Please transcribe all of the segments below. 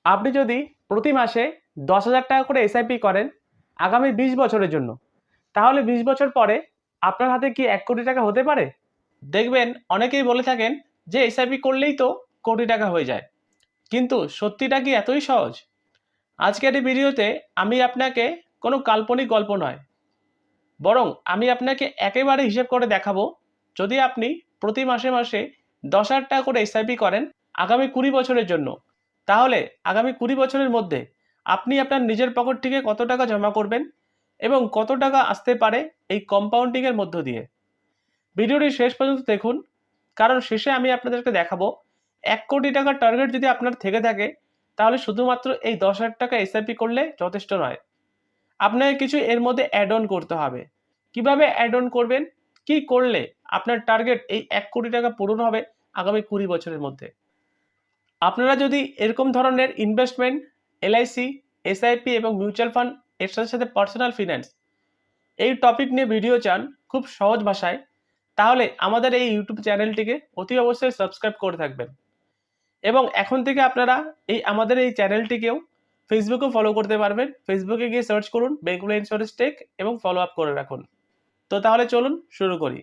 আপনি যদি প্রতি মাসে ১০,০০০ টাকা করে এসআইপি করেন আগামী ২০ বছরের জন্য, তাহলে ২০ বছর পরে আপনার হাতে কি ১,০০,০০,০০০ টাকা হতে পারে? দেখবেন অনেকেই বলে থাকেন যে এসআইপি করলেই তো কোটি টাকা হয়ে যায়। কিন্তু সত্যিটা কি এতই সহজ? আজকের এই ভিডিওতে আমি আপনাকে কোনো কাল্পনিক গল্প নয়, বরং আমি আপনাকে একেবারে হিসেব করে দেখাবো, যদি আপনি প্রতি মাসে মাসে ১০,০০০ টাকা করে এসআইপি করেন আগামী ২০ বছরের জন্য, তাহলে আগামী ২০ বছরের মধ্যে আপনি আপনার নিজের পকেট থেকে কত টাকা জমা করবেন এবং কত টাকা আসতে পারে এই কম্পাউন্ডিংয়ের মধ্য দিয়ে। ভিডিওটি শেষ পর্যন্ত দেখুন, কারণ শেষে আমি আপনাদেরকে দেখাবো ১,০০,০০,০০০ টাকার টার্গেট যদি আপনার থেকে থাকে, তাহলে শুধুমাত্র এই ১০,০০০ টাকা এসআইপি করলে যথেষ্ট নয়। আপনাকে কিছু এর মধ্যে অ্যাড অন করতে হবে। কিভাবে অ্যাড অন করবেন? কি করলে আপনার টার্গেট এই ১,০০,০০,০০০ টাকা পূরণ হবে আগামী ২০ বছরের মধ্যে? আপনারা যদি এরকম ধরনের ইনভেস্টমেন্ট, এলআইসি, এসআইপি এবং মিউচুয়াল ফান্ড, এর সাথে সাথে পার্সোনাল ফিন্যান্স, এই টপিক নিয়ে ভিডিও চান খুব সহজ ভাষায়, তাহলে আমাদের এই ইউটিউব চ্যানেলটিকে অতি অবশ্যই সাবস্ক্রাইব করে থাকবেন। এবং এখন থেকে আপনারা আমাদের এই চ্যানেলটিকেও ফেসবুকেও ফলো করতে পারবেন। ফেসবুকে গিয়ে সার্চ করুন বেঙ্গল ইন্স্যুরেন্স টেক এবং ফলো আপ করে রাখুন। তো তাহলে চলুন শুরু করি।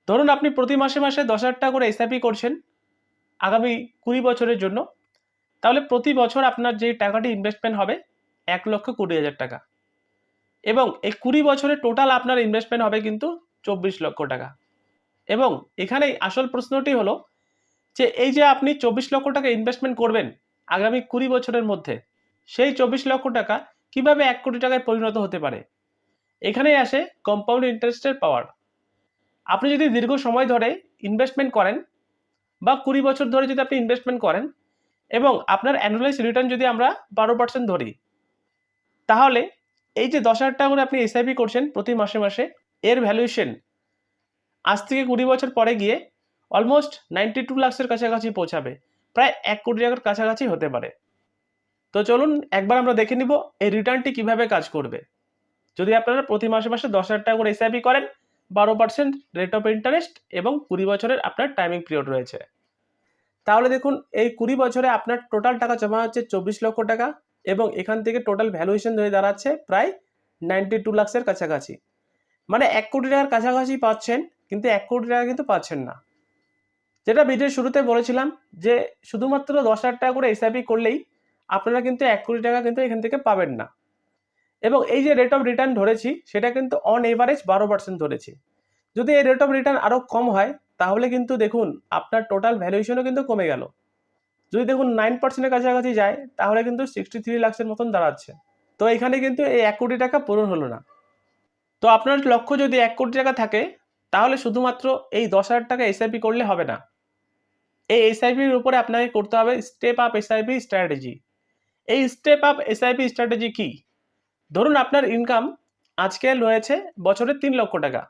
ধরুন আপনি প্রতি মাসে মাসে ১০,০০০ টাকা করে এসআইপি করছেন আগামী ২০ বছরের জন্য, তাহলে প্রতি বছর আপনার যে টাকাটি ইনভেস্টমেন্ট হবে ১,২০,০০০ টাকা, এবং এই ২০ বছরে টোটাল আপনার ইনভেস্টমেন্ট হবে কিন্তু ২৪ লক্ষ টাকা। এবং এখানেই আসল প্রশ্নটি হলো যে এই যে আপনি ২৪ লক্ষ টাকা ইনভেস্টমেন্ট করবেন আগামী ২০ বছরের মধ্যে, সেই ২৪ লক্ষ টাকা কিভাবে ১,০০,০০,০০০ টাকায় পরিণত হতে পারে? এখানেই আসে কম্পাউন্ড ইন্টারেস্টের পাওয়ার। আপনি যদি দীর্ঘ সময় ধরে ইনভেস্টমেন্ট করেন বা ২০ বছর ধরে যদি আপনি ইনভেস্টমেন্ট করেন এবং আপনার অ্যানুয়ালাইজ রিটার্ন যদি আমরা ১২% ধরি, তাহলে এই যে ১০,০০০ টাকা করে আপনি এসআইপি করছেন প্রতি মাসে মাসে, এর ভ্যালুয়েশন আজ থেকে ২০ বছর পরে গিয়ে অলমোস্ট 92 লাখের কাছাকাছি পৌঁছাবে, প্রায় ১,০০,০০,০০০ টাকার কাছাকাছি হতে পারে। তো চলুন একবার আমরা দেখে নিব এই রিটার্নটি কিভাবে কাজ করবে। যদি আপনারা প্রতি মাসে মাসে ১০,০০০ টাকা করে এসআইপি করেন, ১২% রেট অফ ইন্টারেস্ট এবং ২০ বছরের আপনার টাইমিং পিরিয়ড রয়েছে, তাহলে দেখুন এই ২০ বছরে আপনার টোটাল টাকা জমা হচ্ছে ২৪ লক্ষ টাকা, এবং এখান থেকে টোটাল ভ্যালুয়েশন হয়ে দাঁড়াচ্ছে প্রায় 92 লাখের কাছাকাছি। মানে ১,০০,০০,০০০ টাকার কাছাকাছি পাচ্ছেন, কিন্তু ১,০০,০০,০০০ টাকা কিন্তু পাচ্ছেন না। যেটা ভিডিওর শুরুতে বলেছিলাম যে শুধুমাত্র ১০,০০০ টাকা করে এসআইপি করলেই আপনারা কিন্তু ১,০০,০০,০০০ টাকা কিন্তু এখান থেকে পাবেন না। এবং এই যে রেট অফ রিটার্ন ধরেছি সেটা কিন্তু অন এভারেজ ১২% ধরেছি। যদি এই রেট অফ রিটার্ন আরও কম হয়, তাহলে কিন্তু দেখুন আপনার টোটাল ভ্যালুয়েশনও কিন্তু কমে গেল। যদি দেখুন 9%-এর কাছাকাছি যায়, তাহলে কিন্তু 63 লাখের মতন দাঁড়াচ্ছে। তো এখানে কিন্তু এই ১,০০,০০,০০০ টাকা পূরণ হলো না। তো আপনার লক্ষ্য যদি ১,০০,০০,০০০ টাকা থাকে, তাহলে শুধুমাত্র এই ১০,০০০ টাকা এসআইপি করলে হবে না। এই এসআইপির উপরে আপনাকে করতে হবে স্টেপ আপ এসআইপি স্ট্র্যাটেজি। এই স্টেপ আপ এসআইপি স্ট্র্যাটেজি কি? ধরুন আপনার ইনকাম আজকে রয়েছে বছরে ৩ লক্ষ টাকা,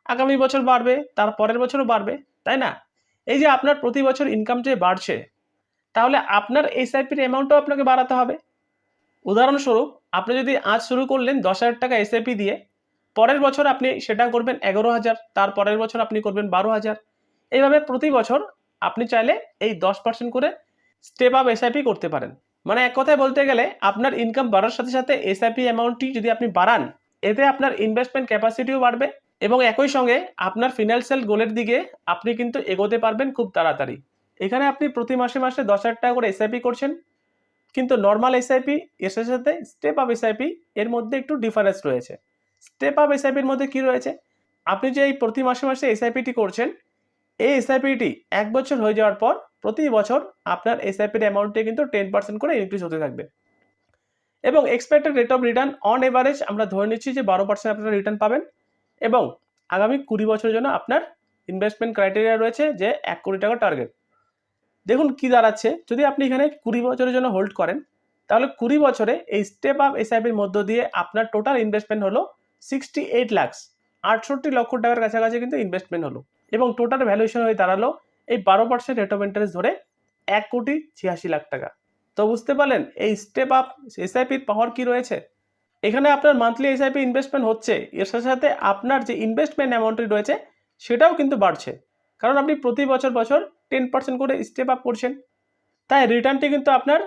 আগামী বছর বাড়বে, তার পরের বছরও বাড়বে, তাই না? এই যে আপনার প্রতি বছর ইনকাম যে বাড়ছে, তাহলে আপনার এসআইপির অ্যামাউন্টও আপনাকে বাড়াতে হবে। উদাহরণস্বরূপ, আপনি যদি আজ শুরু করলেন ১০,০০০ টাকা এসআইপি দিয়ে, পরের বছর আপনি সেটা করবেন ১১,০০০, তার পরের বছর আপনি করবেন ১২,০০০। এইভাবে প্রতি বছর আপনি চাইলে এই ১০% করে স্টেপ আপ এসআইপি করতে পারেন। মানে এক কথায় বলতে গেলে আপনার ইনকাম বাড়ার সাথে সাথে এসআইপি অ্যামাউন্টটি যদি আপনি বাড়ান, এতে আপনার ইনভেস্টমেন্ট ক্যাপাসিটিও বাড়বে এবং একই সঙ্গে আপনার ফিনান্সিয়াল গোলের দিকে আপনি কিন্তু এগোতে পারবেন খুব তাড়াতাড়ি। এখানে আপনি প্রতি মাসে মাসে ১০,০০০ টাকা করে এসআইপি করছেন, কিন্তু নর্মাল এসআইপি এর সাথে সাথে স্টেপ আপ এসআইপি এর মধ্যে একটু ডিফারেন্স রয়েছে। স্টেপ আপ এসআইপির মধ্যে কি রয়েছে? আপনি যে এই প্রতি মাসে মাসে এসআইপিটি করছেন, এই এসআইপিটি ১ বছর হয়ে যাওয়ার পর প্রতি বছর আপনার এসআইপির অ্যামাউন্টে কিন্তু 10% করে ইনক্রিজ হতে থাকবে। এবং expected rate of return on average আমরা ধরে নিচ্ছি যে ১২% আপনারা রিটার্ন পাবেন, এবং আগামী ২০ বছরের জন্য আপনার ইনভেস্টমেন্ট ক্রাইটেরিয়া রয়েছে যে ১,০০,০০,০০০ টাকা টার্গেট। দেখুন কি দাঁড়াচ্ছে, যদি আপনি এখানে ২০ বছরের জন্য হোল্ড করেন, তাহলে ২০ বছরে এই স্টেপ আপ এসআইপির মধ্য দিয়ে আপনার টোটাল ইনভেস্টমেন্ট হলো 68 লাখ, ৬৮ লক্ষ টাকার কাছাকাছি কিন্তু ইনভেস্টমেন্ট হলো, এবং টোটাল ভ্যালুয়েশন হয়ে দাঁড়ালো এই ১২% রেট অফ ইন্টারেস্ট ধরে ১,৮৬,০০,০০০ টাকা। তো বুঝতে পারলেন এই স্টেপ আপ এসআইপির পাওয়ার কি রয়েছে? এখানে আপনার মান্থলি এসআইপি ইনভেস্টমেন্ট হচ্ছে, এর সাথে সাথে আপনার যে ইনভেস্টমেন্ট অ্যামাউন্টটি রয়েছে সেটাও কিন্তু বাড়ছে, কারণ আপনি প্রতি বছর 10% করে স্টেপ আপ করছেন। তাই রিটার্নটি কিন্তু আপনার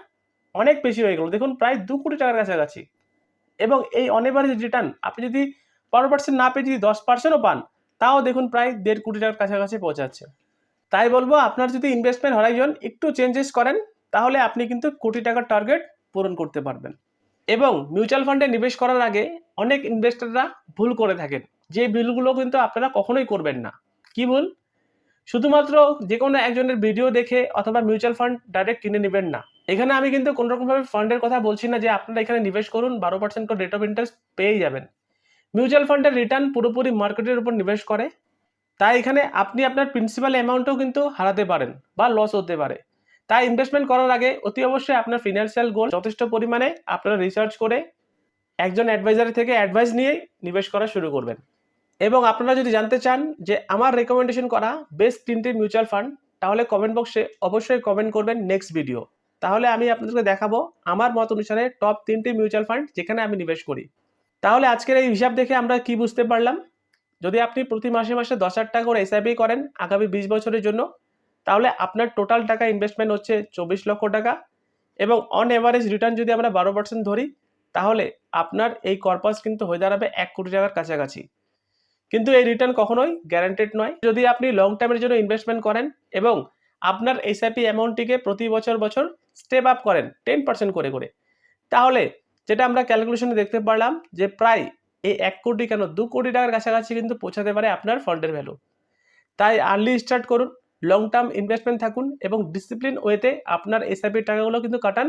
অনেক বেশি হয়ে গেল, দেখুন প্রায় 2 কোটি টাকার কাছাকাছি। এবং এই অন এভারেজ রিটার্ন আপনি যদি 12% না পেয়ে যদি 10%ও পান, তাও দেখুন প্রায় 1.5 কোটি টাকার কাছাকাছি পৌঁছাচ্ছে। তাই বলবো আপনার যদি ইনভেস্টমেন্ট হরাইজন একটু চেঞ্জেস করেন, তাহলে আপনি কিন্তু কোটি টাকার টার্গেট পূরণ করতে পারবেন। এবং মিউচুয়াল ফান্ডে নিবেশ করার আগে অনেক ইনভেস্টররা ভুল করে থাকেন, যে ভুলগুলো কিন্তু আপনারা কখনোই করবেন না। কি ভুল? শুধুমাত্র যে কোনো একজনের ভিডিও দেখে অথবা মিউচুয়াল ফান্ড ডাইরেক্ট কিনে নেবেন না। এখানে আমি কিন্তু কোনো রকমভাবে ফান্ডের কথা বলছি না যে আপনারা এখানে নিবেশ করুন, 12% করে রেট অফ ইন্টারেস্ট পেয়ে যাবেন। মিউচুয়াল ফান্ডের রিটার্ন পুরোপুরি মার্কেটের উপর নিবেশ করে, তাই এখানে আপনি আপনার প্রিন্সিপাল অ্যামাউন্টও কিন্তু হারাতে পারেন বা লস হতে পারে। তাই ইনভেস্টমেন্ট করার আগে অতি অবশ্যই আপনার ফিনান্সিয়াল গোল যথেষ্ট পরিমাণে আপনারা রিসার্চ করে একজন অ্যাডভাইজার থেকে অ্যাডভাইস নিয়ে নিবেশ করা শুরু করবেন। এবং আপনারা যদি জানতে চান যে আমার রেকমেন্ডেশন করা বেস্ট 3টি মিউচুয়াল ফান্ড, তাহলে কমেন্ট বক্সে অবশ্যই কমেন্ট করবেন নেক্সট ভিডিও। তাহলে আমি আপনাদেরকে দেখাবো আমার মত অনুসারে টপ 3টি মিউচুয়াল ফান্ড যেখানে আমি নিবেশ করি। তাহলে আজকের এই হিসাব দেখে আমরা কি বুঝতে পারলাম? যদি আপনি প্রতি মাসে মাসে 10,000 টাকা করে এসআইপি করেন আগামী 20 বছরের জন্য, তাহলে আপনার টোটাল টাকা ইনভেস্টমেন্ট হচ্ছে 24 লক্ষ টাকা। এবং অন এভারেজ রিটার্ন যদি আমরা 12% ধরি, তাহলে আপনার এই কর্পাস কিন্তু হয়ে দাঁড়াবে 1 কোটি টাকার কাছাকাছি। কিন্তু এই রিটার্ন কখনোই গ্যারান্টেড নয়। যদি আপনি লং টার্মের জন্য ইনভেস্টমেন্ট করেন এবং আপনার এসআইপি অ্যামাউন্টটিকে প্রতি বছর স্টেপ আপ করেন 10% করে করে, তাহলে যেটা আমরা ক্যালকুলেশনে দেখতে পারলাম যে প্রায় এই 1 কোটি কেন 2 কোটি টাকার কাছাকাছি কিন্তু পৌঁছাতে পারে আপনার ফান্ডের ভ্যালু। তাই আর্লি স্টার্ট করুন, লং টার্ম ইনভেস্টমেন্ট থাকুন এবং ডিসিপ্লিন ওয়েতে আপনার এসআইপির টাকাগুলো কিন্তু কাটান।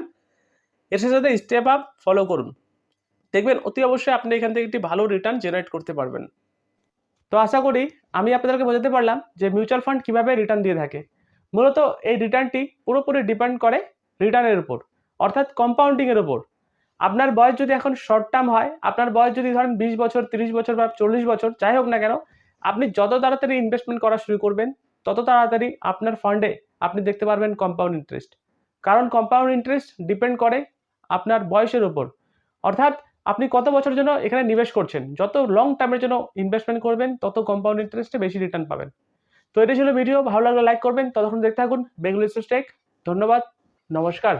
এর সাথে স্টেপ আপ ফলো করুন, দেখবেন অতি অবশ্যই আপনি এখান থেকে একটি ভালো রিটার্ন জেনারেট করতে পারবেন। তো আশা করি আমি আপনাদেরকে বোঝাতে পারলাম যে মিউচুয়াল ফান্ড কিভাবে রিটার্ন দিয়ে থাকে। মূলত এই রিটার্নটি পুরোপুরি ডিপেন্ড করে রিটার্নের উপর, অর্থাৎ কম্পাউন্ডিং এর উপর। আপনার বয়স যদি এখন শর্ট টার্ম হয়, আপনার বয়স যদি ধরেন 20 বছর, 30 বছর বা 40 বছর যাই হোক না কেন, আপনি যত তাড়াতাড়ি ইনভেস্টমেন্ট করা শুরু করবেন, তত তাড়াতাড়ি আপনার ফান্ডে আপনি দেখতে পারবেন কম্পাউন্ড ইন্টারেস্ট। কারণ কম্পাউন্ড ইন্টারেস্ট ডিপেন্ড করে আপনার বয়সের উপর, অর্থাৎ আপনি কত বছরের জন্য এখানে নিবেশ করছেন। যত লং টার্মের জন্য ইনভেস্টমেন্ট করবেন, তত কম্পাউন্ড ইন্টারেস্টে বেশি রিটার্ন পাবেন। তো এটাই ছিল ভিডিও, ভালো লাগলে লাইক করবেন। ততক্ষণ দেখতে থাকুন বেঙ্গলি টেক। ধন্যবাদ, নমস্কার।